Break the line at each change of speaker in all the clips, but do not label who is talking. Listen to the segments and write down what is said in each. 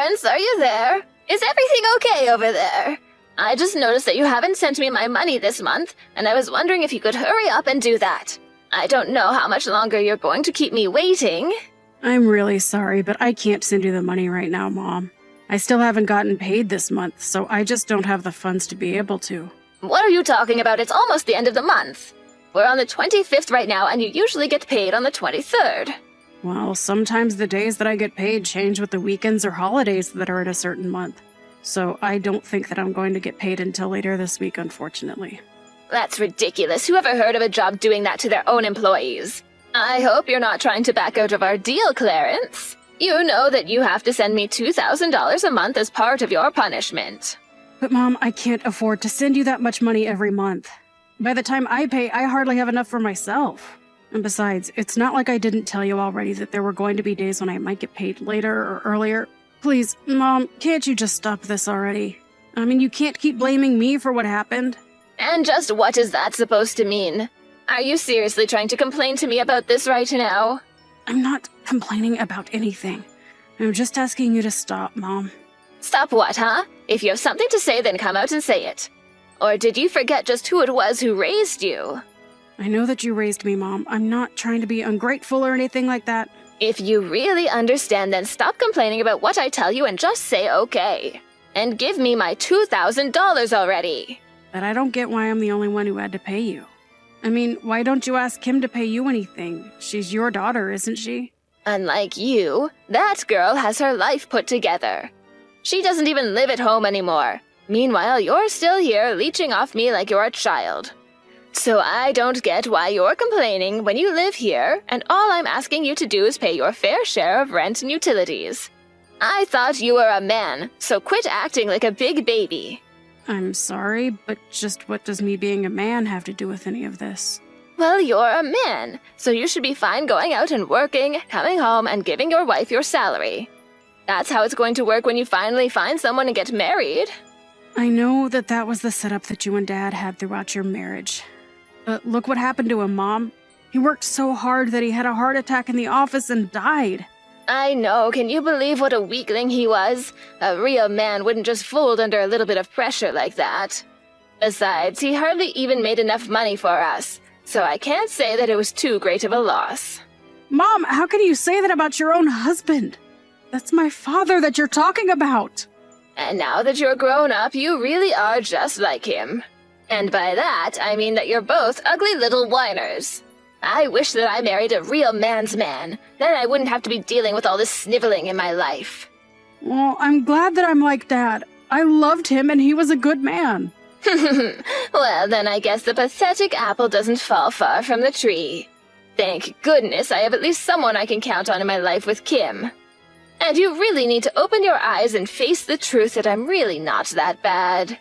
Clarence, are you there? Is everything okay over there? I just noticed that you haven't sent me my money this month, and I was wondering if you could hurry up and do that. I don't know how much longer you're going to keep me waiting.
I'm really sorry, but I can't send you the money right now, Mom. I still haven't gotten paid this month, so I just don't have the funds to be able to.
What are you talking about? It's almost the end of the month. We're on the 25th right now, and you usually get paid on the 23rd.
Well, sometimes the days that I get paid change with the weekends or holidays that are in a certain month. So I don't think that I'm going to get paid until later this week, unfortunately.
That's ridiculous. Who ever heard of a job doing that to their own employees? I hope you're not trying to back out of our deal, Clarence. You know that you have to send me $2,000 a month as part of your punishment.
But Mom, I can't afford to send you that much money every month. By the time I pay, I hardly have enough for myself. And besides, it's not like I didn't tell you already that there were going to be days when I might get paid later or earlier. Please, Mom, can't you just stop this already? I mean, you can't keep blaming me for what happened.
And just what is that supposed to mean? Are you seriously trying to complain to me about this right now?
I'm not complaining about anything. I'm just asking you to stop, Mom.
Stop what, huh? If you have something to say, then come out and say it. Or did you forget just who it was who raised you?
I know that you raised me, Mom. I'm not trying to be ungrateful or anything like that.
If you really understand, then stop complaining about what I tell you and just say okay. And give me my $2,000 already.
But I don't get why I'm the only one who had to pay you. I mean, why don't you ask Kim to pay you anything? She's your daughter, isn't she?
Unlike you, that girl has her life put together. She doesn't even live at home anymore. Meanwhile, you're still here leeching off me like you're a child. So I don't get why you're complaining when you live here, and all I'm asking you to do is pay your fair share of rent and utilities. I thought you were a man, so quit acting like a big baby.
I'm sorry, but just what does me being a man have to do with any of this?
Well, you're a man, so you should be fine going out and working, coming home, and giving your wife your salary. That's how it's going to work when you finally find someone and get married.
I know that that was the setup that you and Dad had throughout your marriage. But look what happened to him, Mom. He worked so hard that he had a heart attack in the office and died.
I know, can you believe what a weakling he was? A real man wouldn't just fold under a little bit of pressure like that. Besides, he hardly even made enough money for us, so I can't say that it was too great of a loss.
Mom, how can you say that about your own husband? That's my father that you're talking about.
And now that you're grown up, you really are just like him. And by that, I mean that you're both ugly little whiners. I wish that I married a real man's man. Then I wouldn't have to be dealing with all this sniveling in my life.
Well, I'm glad that I'm like Dad. I loved him and he was a good man.
Well, then I guess the pathetic apple doesn't fall far from the tree. Thank goodness I have at least someone I can count on in my life with Kim. And you really need to open your eyes and face the truth that I'm really not that bad.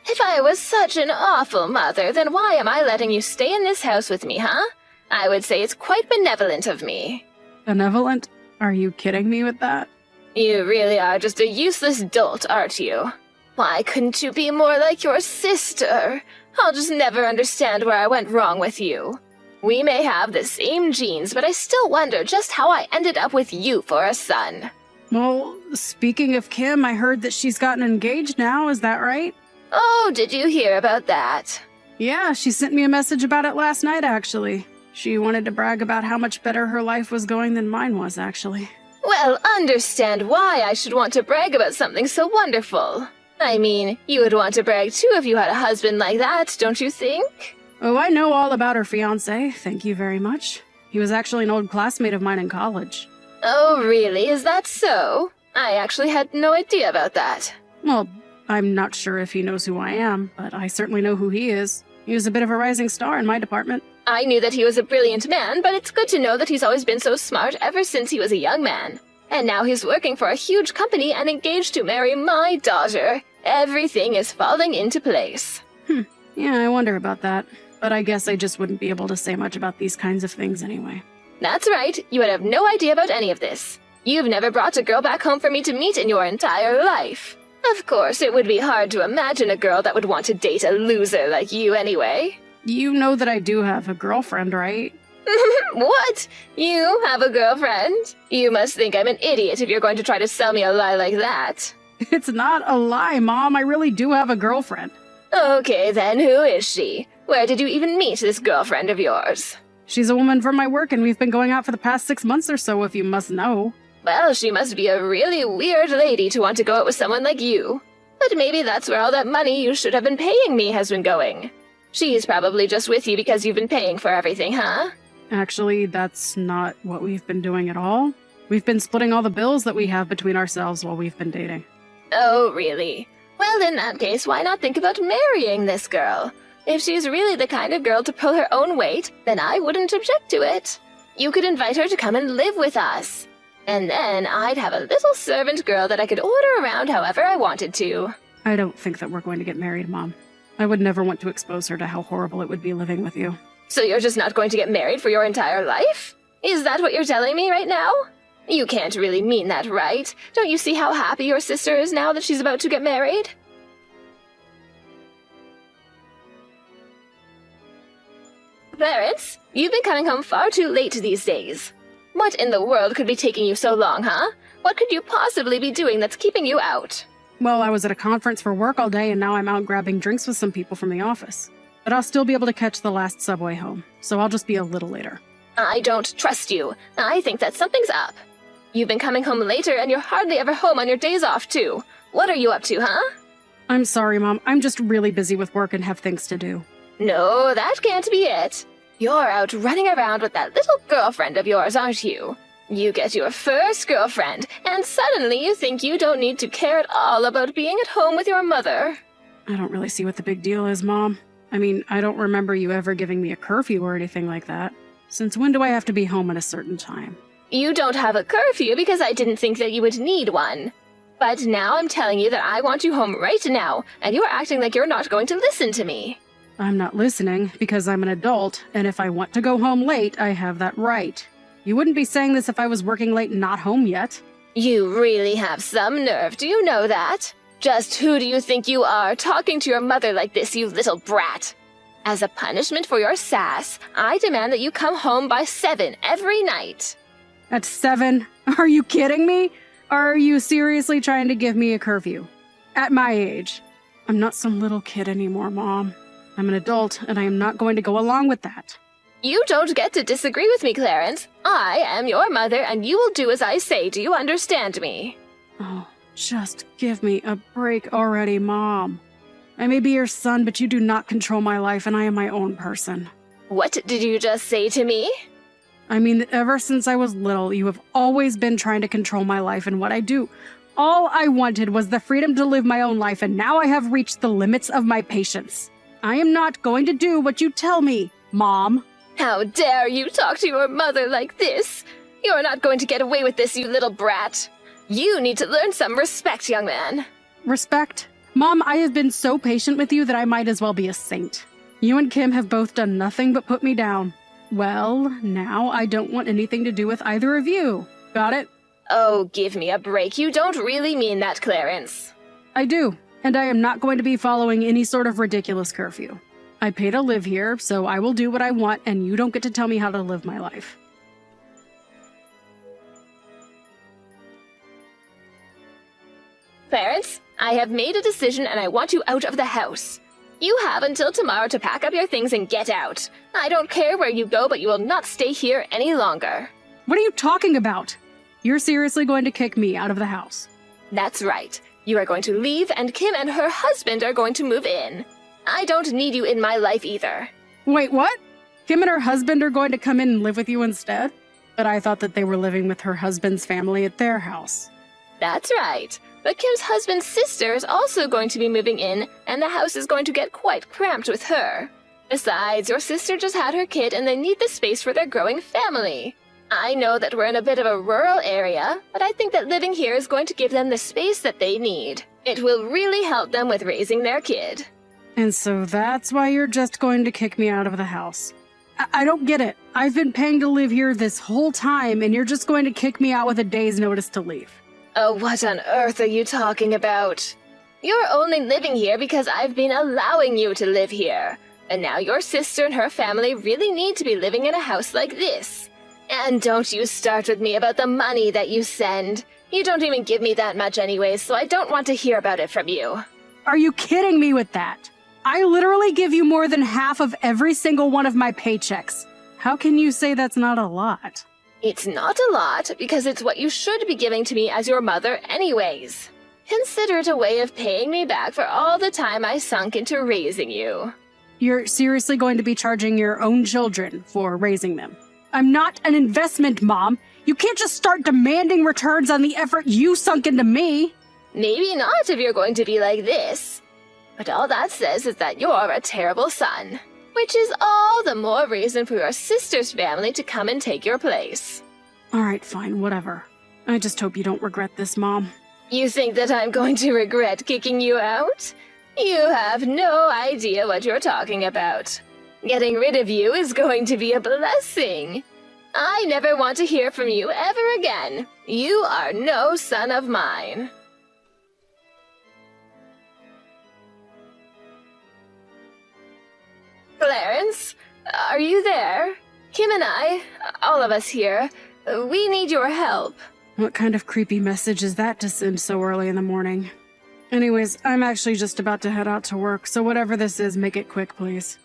If I was such an awful mother, then why am I letting you stay in this house with me, huh? I would say it's quite benevolent of me.
Benevolent? Are you kidding me with that?
You really are just a useless dolt, aren't you? Why couldn't you be more like your sister? I'll just never understand where I went wrong with you. We may have the same genes, but I still wonder just how I ended up with you for a son.
Well, speaking of Kim, I heard that she's gotten engaged now, is that right?
Oh, did you hear about that?
Yeah, she sent me a message about it last night, actually. She wanted to brag about how much better her life was going than mine was, actually.
Well, understand why I should want to brag about something so wonderful. I mean, you would want to brag too if you had a husband like that, don't you think?
Oh, I know all about her fiancé, thank you very much. He was actually an old classmate of mine in college.
Oh, really? Is that so? I actually had no idea about that.
Well, I'm not sure if he knows who I am, but I certainly know who he is. He was a bit of a rising star in my department.
I knew that he was a brilliant man, but it's good to know that he's always been so smart ever since he was a young man. And now he's working for a huge company and engaged to marry my daughter. Everything is falling into place.
Yeah, I wonder about that. But I guess I just wouldn't be able to say much about these kinds of things anyway.
That's right, you would have no idea about any of this. You've never brought a girl back home for me to meet in your entire life. Of course, it would be hard to imagine a girl that would want to date a loser like you anyway.
You know that I do have a girlfriend, right?
What? You have a girlfriend? You must think I'm an idiot if you're going to try to sell me a lie like that.
It's not a lie, Mom. I really do have a girlfriend.
Okay, then who is she? Where did you even meet this girlfriend of yours?
She's a woman from my work, and we've been going out for the past 6 months or so, if you must know.
Well, she must be a really weird lady to want to go out with someone like you. But maybe that's where all that money you should have been paying me has been going. She's probably just with you because you've been paying for everything, huh?
Actually, that's not what we've been doing at all. We've been splitting all the bills that we have between ourselves while we've been dating.
Oh, really? Well, in that case, why not think about marrying this girl? If she's really the kind of girl to pull her own weight, then I wouldn't object to it. You could invite her to come and live with us. And then I'd have a little servant girl that I could order around however I wanted to.
I don't think that we're going to get married, Mom. I would never want to expose her to how horrible it would be living with you.
So you're just not going to get married for your entire life? Is that what you're telling me right now? You can't really mean that, right? Don't you see how happy your sister is now that she's about to get married? Clarence, you've been coming home far too late these days. What in the world could be taking you so long, huh? What could you possibly be doing that's keeping you out?
Well, I was at a conference for work all day, and now I'm out grabbing drinks with some people from the office. But I'll still be able to catch the last subway home, so I'll just be a little later.
I don't trust you. I think that something's up. You've been coming home later, and you're hardly ever home on your days off, too. What are you up to, huh?
I'm sorry, Mom. I'm just really busy with work and have things to do.
No, that can't be it. You're out running around with that little girlfriend of yours, aren't you? You get your first girlfriend, and suddenly you think you don't need to care at all about being at home with your mother.
I don't really see what the big deal is, Mom. I mean, I don't remember you ever giving me a curfew or anything like that. Since when do I have to be home at a certain time?
You don't have a curfew because I didn't think that you would need one. But now I'm telling you that I want you home right now, and you're acting like you're not going to listen to me.
I'm not listening because I'm an adult, and if I want to go home late, I have that right. You wouldn't be saying this if I was working late and not home yet.
You really have some nerve, do you know that? Just who do you think you are, talking to your mother like this, you little brat? As a punishment for your sass, I demand that you come home by 7 every night.
At 7? Are you kidding me? Are you seriously trying to give me a curfew? At my age? I'm not some little kid anymore, Mom. I'm an adult, and I am not going to go along with that.
You don't get to disagree with me, Clarence. I am your mother, and you will do as I say. Do you understand me?
Oh, just give me a break already, Mom. I may be your son, but you do not control my life, and I am my own person.
What did you just say to me?
I mean that ever since I was little, you have always been trying to control my life and what I do. All I wanted was the freedom to live my own life, and now I have reached the limits of my patience. I am not going to do what you tell me, Mom.
How dare you talk to your mother like this? You're not going to get away with this, you little brat. You need to learn some respect, young man.
Respect? Mom, I have been so patient with you that I might as well be a saint. You and Kim have both done nothing but put me down. Well, now I don't want anything to do with either of you. Got it?
Oh, give me a break. You don't really mean that, Clarence.
I do, and I am not going to be following any sort of ridiculous curfew. I pay to live here, so I will do what I want, and you don't get to tell me how to live my life.
Clarence, I have made a decision and I want you out of the house. You have until tomorrow to pack up your things and get out. I don't care where you go, but you will not stay here any longer.
What are you talking about? You're seriously going to kick me out of the house?
That's right. You are going to leave, and Kim and her husband are going to move in. I don't need you in my life either.
Wait, what? Kim and her husband are going to come in and live with you instead? But I thought that they were living with her husband's family at their house.
That's right. But Kim's husband's sister is also going to be moving in, and the house is going to get quite cramped with her. Besides, your sister just had her kid and they need the space for their growing family. I know that we're in a bit of a rural area, but I think that living here is going to give them the space that they need. It will really help them with raising their kid.
And so that's why you're just going to kick me out of the house. I don't get it. I've been paying to live here this whole time, and you're just going to kick me out with a day's notice to leave.
Oh, what on earth are you talking about? You're only living here because I've been allowing you to live here. And now your sister and her family really need to be living in a house like this. And don't you start with me about the money that you send. You don't even give me that much anyways, so I don't want to hear about it from you.
Are you kidding me with that? I literally give you more than half of every single one of my paychecks. How can you say that's not a lot?
It's not a lot, because it's what you should be giving to me as your mother anyways. Consider it a way of paying me back for all the time I sunk into raising you.
You're seriously going to be charging your own children for raising them? I'm not an investment, Mom. You can't just start demanding returns on the effort you sunk into me.
Maybe not if you're going to be like this. But all that says is that you're a terrible son. Which is all the more reason for your sister's family to come and take your place.
All right, fine, whatever. I just hope you don't regret this, Mom.
You think that I'm going to regret kicking you out? You have no idea what you're talking about. Getting rid of you is going to be a blessing. I never want to hear from you ever again. You are no son of mine. Clarence, are you there? Kim and I, all of us here, we need your help.
What kind of creepy message is that to send so early in the morning? Anyways, I'm actually just about to head out to work, so whatever this is, make it quick, please.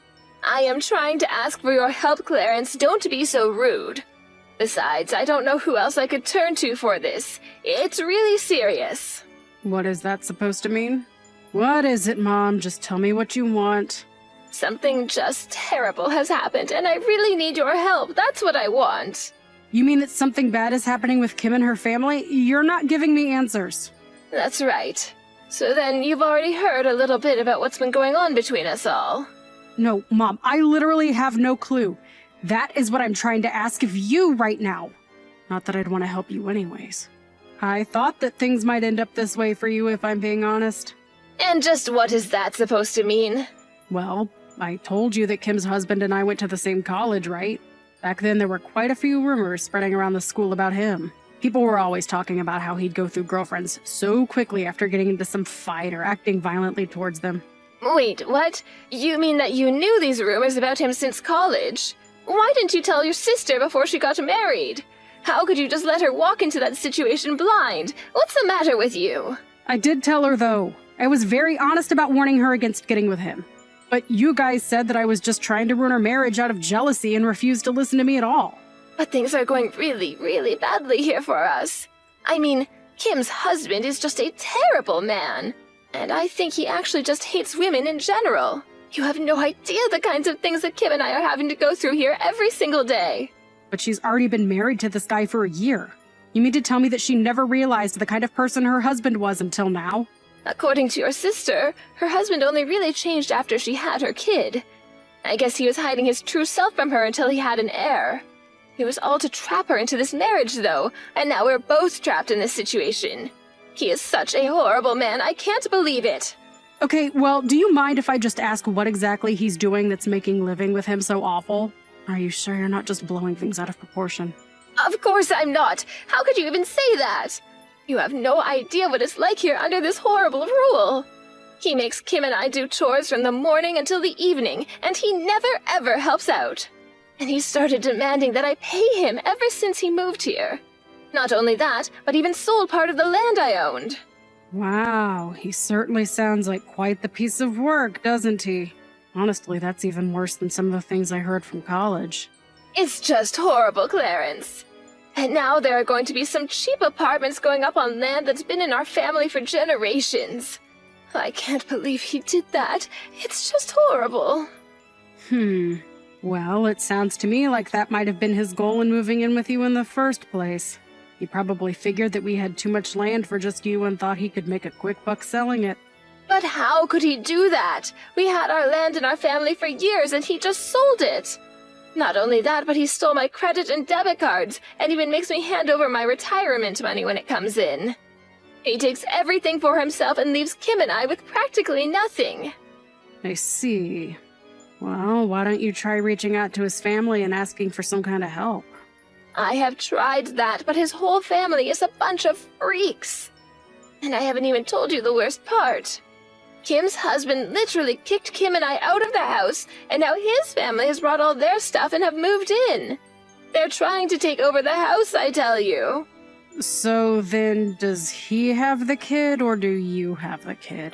I am trying to ask for your help, Clarence. Don't be so rude. Besides, I don't know who else I could turn to for this. It's really serious.
What is that supposed to mean? What is it, Mom? Just tell me what you want.
Something just terrible has happened, and I really need your help. That's what I want.
You mean that something bad is happening with Kim and her family? You're not giving me answers.
That's right. So then you've already heard a little bit about what's been going on between us all.
No, Mom, I literally have no clue. That is what I'm trying to ask of you right now. Not that I'd want to help you anyways. I thought that things might end up this way for you if I'm being honest.
And just what is that supposed to mean?
Well, I told you that Kim's husband and I went to the same college, right? Back then, there were quite a few rumors spreading around the school about him. People were always talking about how he'd go through girlfriends so quickly after getting into some fight or acting violently towards them.
Wait, what? You mean that you knew these rumors about him since college? Why didn't you tell your sister before she got married? How could you just let her walk into that situation blind? What's the matter with you?
I did tell her, though. I was very honest about warning her against getting with him. But you guys said that I was just trying to ruin our marriage out of jealousy and refused to listen to me at all.
But things are going really, really badly here for us. I mean, Kim's husband is just a terrible man. And I think he actually just hates women in general. You have no idea the kinds of things that Kim and I are having to go through here every single day.
But she's already been married to this guy for a year. You mean to tell me that she never realized the kind of person her husband was until now?
According to your sister, her husband only really changed after she had her kid. I guess he was hiding his true self from her until he had an heir. It was all to trap her into this marriage, though, and now we're both trapped in this situation. He is such a horrible man, I can't believe it.
Okay, well, do you mind if I just ask what exactly he's doing that's making living with him so awful? Are you sure you're not just blowing things out of proportion?
Of course I'm not. How could you even say that? You have no idea what it's like here under this horrible rule. He makes Kim and I do chores from the morning until the evening, and he never ever helps out. And he started demanding that I pay him ever since he moved here. Not only that, but even sold part of the land I owned.
Wow, he certainly sounds like quite the piece of work, doesn't he? Honestly, that's even worse than some of the things I heard from college.
It's just horrible, Clarence. And now there are going to be some cheap apartments going up on land that's been in our family for generations. I can't believe he did that. It's just horrible.
Well, it sounds to me like that might have been his goal in moving in with you in the first place. He probably figured that we had too much land for just you and thought he could make a quick buck selling it.
But how could he do that? We had our land in our family for years and he just sold it. Not only that, but he stole my credit and debit cards and even makes me hand over my retirement money when it comes in. He takes everything for himself and leaves Kim and I with practically nothing.
I see. Well, why don't you try reaching out to his family and asking for some kind of help?
I have tried that, but his whole family is a bunch of freaks. And I haven't even told you the worst part. Kim's husband literally kicked Kim and I out of the house, and now his family has brought all their stuff and have moved in. They're trying to take over the house, I tell you.
So then, does he have the kid, or do you have the kid?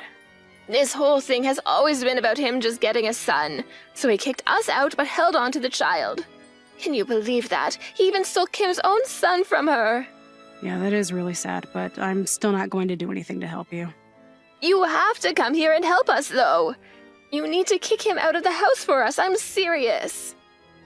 This whole thing has always been about him just getting a son, so he kicked us out but held on to the child. Can you believe that? He even stole Kim's own son from her.
Yeah, that is really sad, but I'm still not going to do anything to help you.
You have to come here and help us, though. You need to kick him out of the house for us. I'm serious.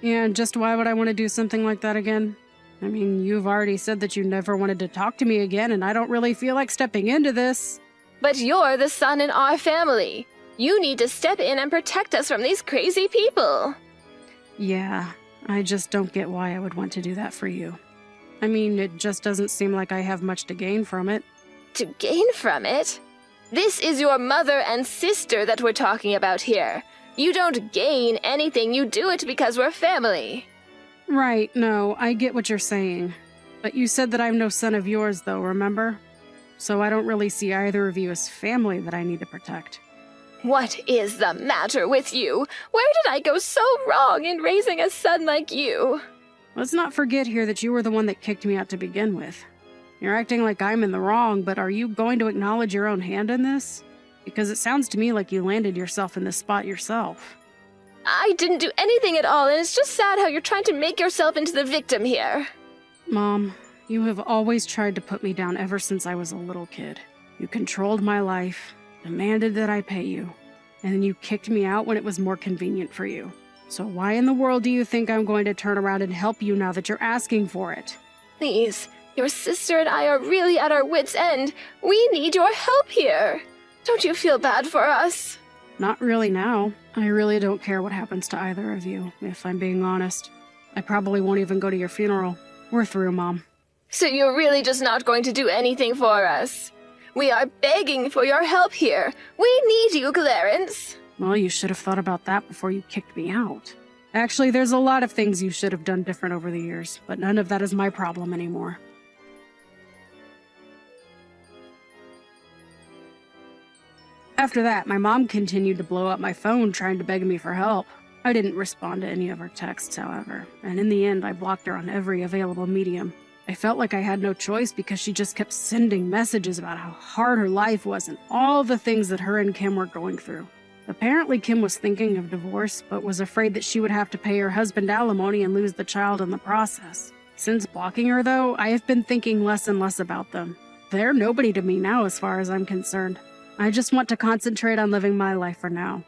Yeah, and just why would I want to do something like that again? I mean, you've already said that you never wanted to talk to me again, and I don't really feel like stepping into this.
But you're the son in our family. You need to step in and protect us from these crazy people.
Yeah, I just don't get why I would want to do that for you. I mean, it just doesn't seem like I have much to gain from it.
To gain from it? This is your mother and sister that we're talking about here. You don't gain anything, you do it because we're family.
Right, no, I get what you're saying. But you said that I'm no son of yours, though, remember? So I don't really see either of you as family that I need to protect.
What is the matter with you? Where did I go so wrong in raising a son like you?
Let's not forget here that you were the one that kicked me out to begin with. You're acting like I'm in the wrong, but are you going to acknowledge your own hand in this? Because it sounds to me like you landed yourself in this spot yourself.
I didn't do anything at all, and it's just sad how you're trying to make yourself into the victim here.
Mom, you have always tried to put me down ever since I was a little kid. You controlled my life, demanded that I pay you, and then you kicked me out when it was more convenient for you. So why in the world do you think I'm going to turn around and help you now that you're asking for it?
Please, your sister and I are really at our wits' end. We need your help here. Don't you feel bad for us?
Not really now. I really don't care what happens to either of you, if I'm being honest. I probably won't even go to your funeral. We're through, Mom.
So you're really just not going to do anything for us? We are begging for your help here. We need you, Clarence.
Well, you should have thought about that before you kicked me out. Actually, there's a lot of things you should have done different over the years, but none of that is my problem anymore. After that, my mom continued to blow up my phone trying to beg me for help. I didn't respond to any of her texts, however, and in the end, I blocked her on every available medium. I felt like I had no choice because she just kept sending messages about how hard her life was and all the things that her and Kim were going through. Apparently, Kim was thinking of divorce, but was afraid that she would have to pay her husband alimony and lose the child in the process. Since blocking her, though, I have been thinking less and less about them. They're nobody to me now as far as I'm concerned. I just want to concentrate on living my life for now.